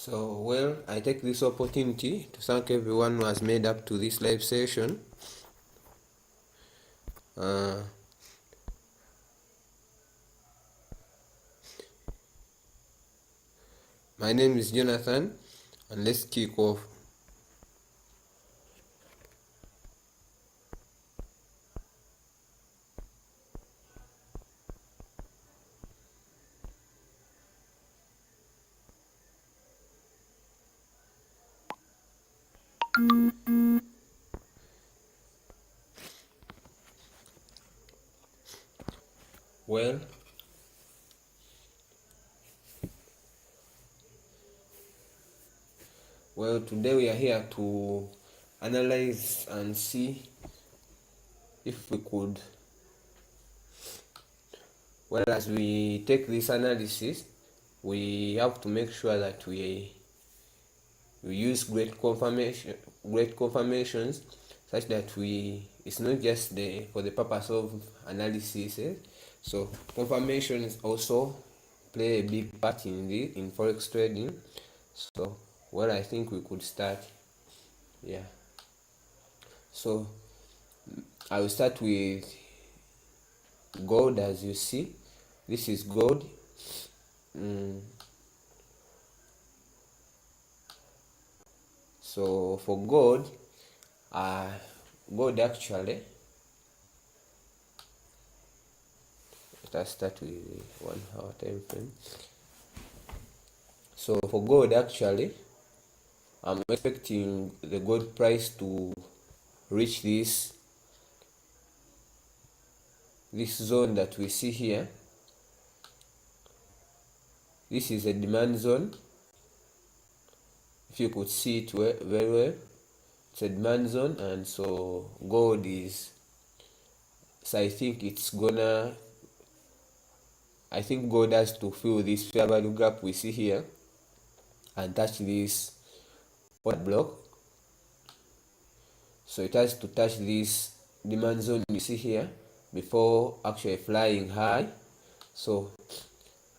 So, well, I take this opportunity to thank everyone who has made up to this live session. My name is Jonathan, and let's kick off. Well, today we are here to analyze and see if we could, well, as we take this analysis, we have to make sure that we use great confirmations such that it's not just for the purpose of analysis. So confirmations also play a big part in forex trading. So, well, I think we could start. So I will start with gold. As you see, this is gold. So for gold, actually, let us start with 1 hour time frame. So for gold, actually, I'm expecting the gold price to reach this zone that we see here. This is a demand zone. If you could see it very well, it's a demand zone, and so gold is, so I think gold has to fill this fair value gap we see here and touch this block. So it has to touch this demand zone you see here before actually flying high. So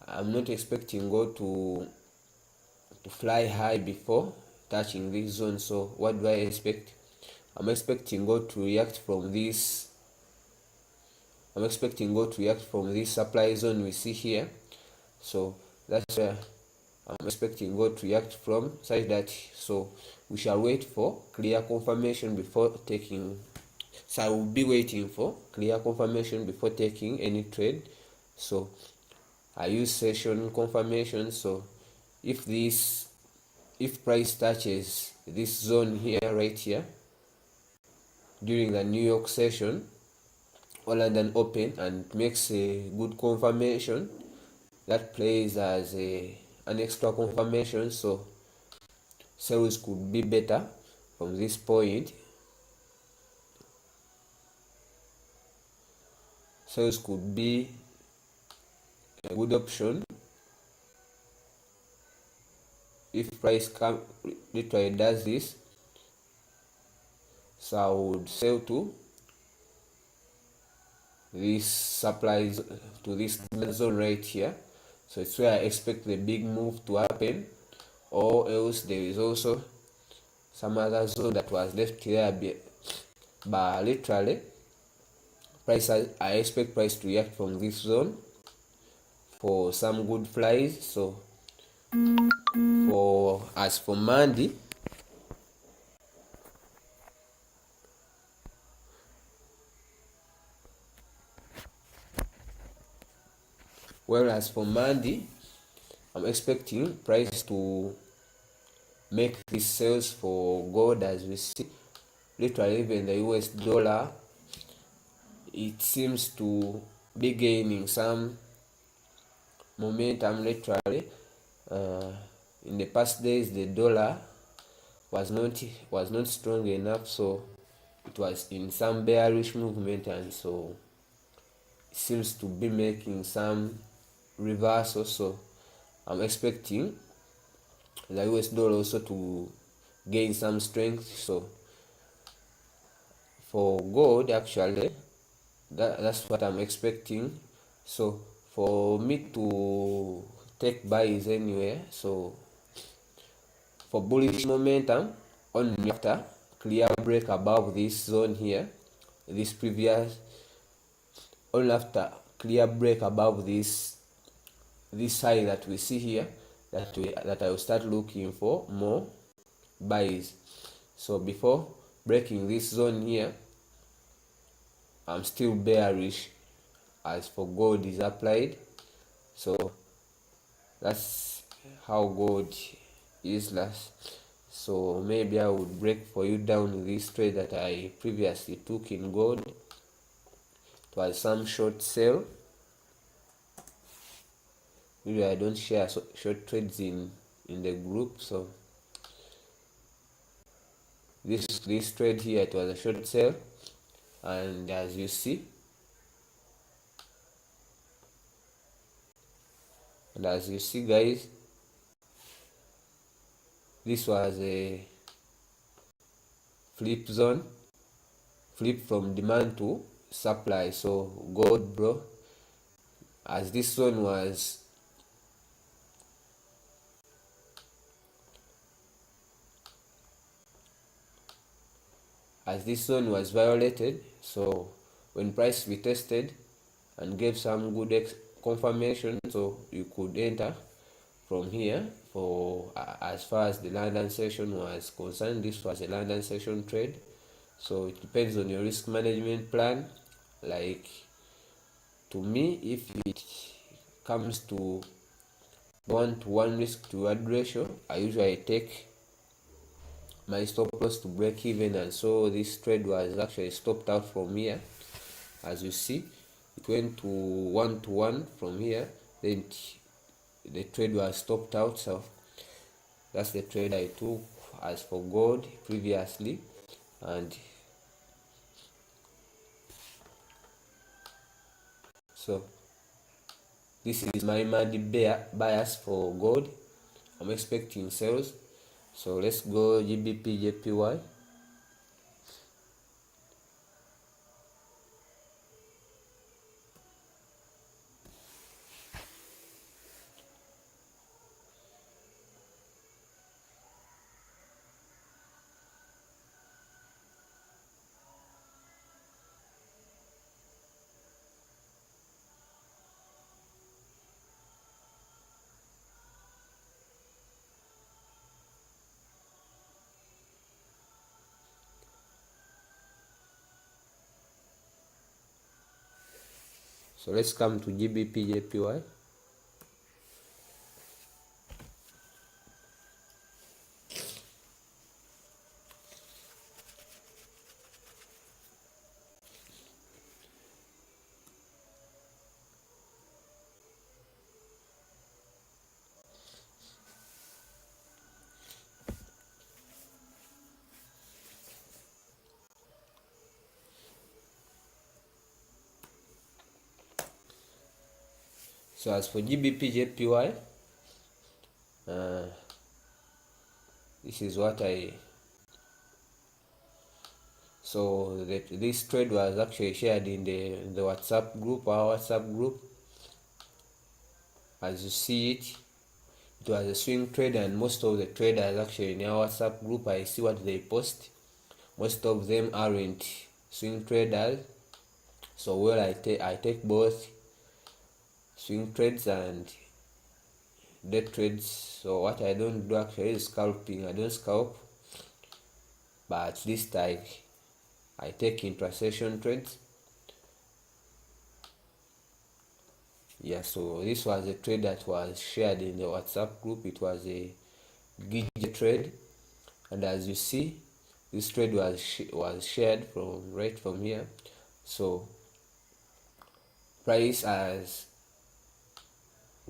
I'm not expecting gold to fly high before touching this zone. So what do I expect? I'm expecting gold to react from this supply zone we see here. So that's where I'm expecting gold to react from, such that, so we shall wait for clear confirmation before taking. So I will be waiting for clear confirmation before taking any trade. So I use session confirmation. So if price touches this zone here, right here, during the New York session or London Open, and makes a good confirmation, that plays as an extra confirmation. So sales could be better from this point. Sales could be a good option if price literally does this. So I would sell to this supplies to this zone right here. So it's where I expect the big move to happen, or else there is also some other zone that was left there, but literally I expect price to react from this zone for some good flies. So as for Monday, I'm expecting price to make these sales for gold. As we see, literally even the US dollar, it seems to be gaining some momentum. Literally, in the past days, the dollar was not strong enough, so it was in some bearish movement, and so it seems to be making some reversal. So I'm expecting the US dollar also to gain some strength. So for gold, actually, that's what I'm expecting. So for me to take buys anywhere, so for bullish momentum only after clear break above this zone here, this previous, only after clear break above this high that we see here, that I will start looking for more buys. So before breaking this zone here, I'm still bearish as for gold is applied. So that's how gold is last. So maybe I would break for you down this trade that I previously took in gold. It was some short sale. Maybe I don't share short trades in the group. So this trade here, it was a short sale, and as you see, guys, this was a flip zone, flip from demand to supply. So gold, bro, as this zone was violated, so when price retested and gave some good confirmation, so you could enter from here. For as far as the London session was concerned, this was a London session trade, so it depends on your risk management plan. Like, to me, if it comes to 1-to-1 risk to reward ratio, I usually take my stop loss to break even, and so this trade was actually stopped out from here. As you see, it went to 1-to-1 from here, then the trade was stopped out. So that's the trade I took as for gold previously. And so this is my monthly bias for gold. I'm expecting sales. So let's go GBPJPY. So let's come to GBPJPY. So as for GBPJPY, this is what this trade was actually shared in the WhatsApp group, our WhatsApp group. As you see it was a swing trade, and most of the traders actually in our WhatsApp group, I see what they post. Most of them aren't swing traders. So well, I take both swing trades and day trades. So what I don't do actually is scalping. I don't scalp, but at least I take intra-session trades. Yeah, so this was a trade that was shared in the WhatsApp group. It was a GG trade, and as you see, this trade was shared right from here. So price as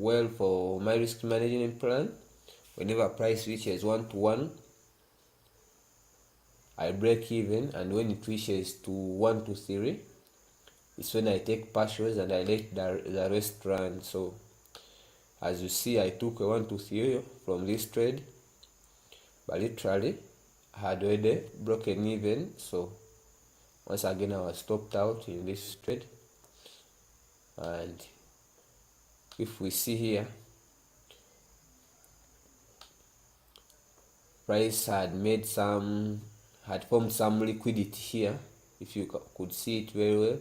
well for my risk management plan, whenever price reaches 1-to-1, I break even, and when it reaches to 1-to-3, it's when I take partials and I let the rest run. So as you see, I took a 1-to-3 from this trade, but literally I had already broken even. So once again, I was stopped out in this trade. And if we see here, price had formed some liquidity here. If you could see it very well,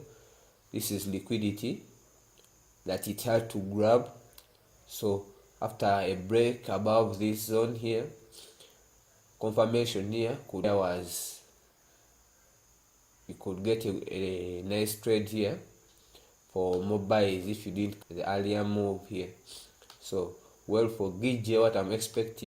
this is liquidity that it had to grab. So after a break above this zone here, confirmation here you could get a nice trade here for more buys if you did the earlier move here. So well, for GJ, what I'm expecting